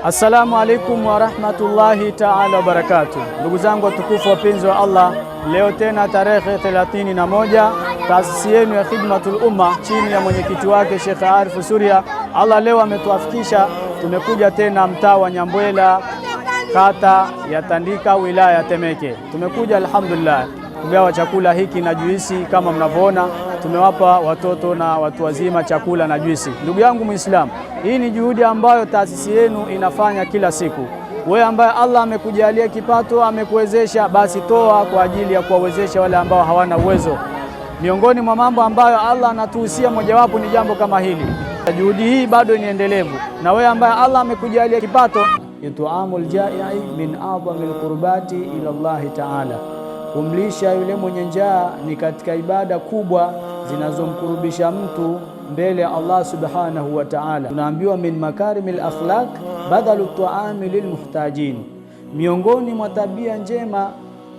Assalamu alaikum wa rahmatullahi ta'ala wa barakatuh. Ndugu zangu watukufu wapenzi wa Allah, leo tena tarehe 31 taasisi yenu ya Khidmatul Umma chini ya mwenyekiti wake Sheikh Arif Suria, Allah leo ametuafikisha, tumekuja tena mtaa wa Nyambwela, kata ya Tandika, wilaya ya Temeke. Tumekuja alhamdulillah kugawa chakula hiki na juisi. Kama mnavyoona, tumewapa watoto na watu wazima chakula na juisi. Ndugu yangu Muislamu, hii ni juhudi ambayo taasisi yenu inafanya kila siku. Wewe ambaye Allah amekujalia kipato, amekuwezesha, basi toa kwa ajili ya kuwawezesha wale ambao hawana uwezo. Miongoni mwa mambo ambayo Allah anatuhusia mojawapo ni jambo kama hili. Juhudi hii bado ni endelevu, na wewe ambaye Allah amekujalia kipato, ituamul jai min a'dhamil qurbati ila Allah ta'ala. Kumlisha yule mwenye njaa ni katika ibada kubwa zinazomkurubisha mtu mbele ya Allah subhanahu wa ta'ala. Tunaambiwa min makarimil akhlaq badalu tuami lilmuhtajin. Miongoni mwa tabia njema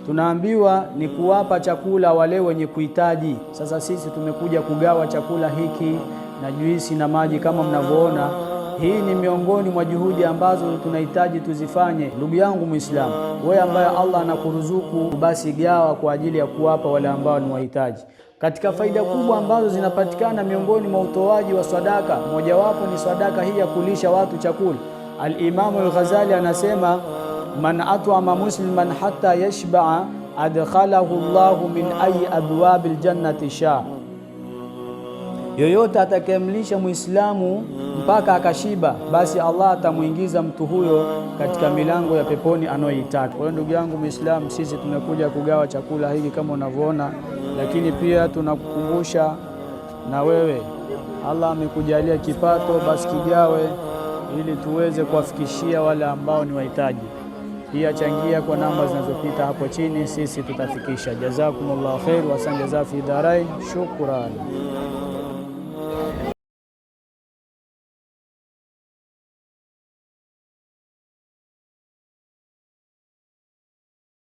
tunaambiwa ni kuwapa chakula wale wenye kuhitaji. Sasa sisi tumekuja kugawa chakula hiki na juisi na maji kama mnavyoona. Hii ni miongoni mwa juhudi ambazo tunahitaji tuzifanye. Ndugu yangu Muislamu, wewe ambaye Allah anakuruzuku, basi gawa kwa ajili ya kuwapa wale ambao ni wahitaji. Katika faida kubwa ambazo zinapatikana miongoni mwa utoaji wa sadaka, mojawapo ni sadaka hii ya kulisha watu chakula. Al-Imam Al-Ghazali anasema, man at'ama musliman hatta yashba'a adkhalahu Allahu min ayi abwabil jannati sha. Yoyote atakayemlisha Muislamu mpaka akashiba, basi Allah atamuingiza mtu huyo katika milango ya peponi anayoitaka. Kwa hiyo ndugu yangu Muislamu, sisi tumekuja kugawa chakula hiki kama unavyoona, lakini pia tunakukumbusha na wewe, Allah amekujalia kipato, basi kigawe ili tuweze kuwafikishia wale ambao ni wahitaji. Pia changia kwa namba zinazopita hapo chini, sisi tutafikisha. Jazakumullahu khair wa sanjaza fi darain. Shukran.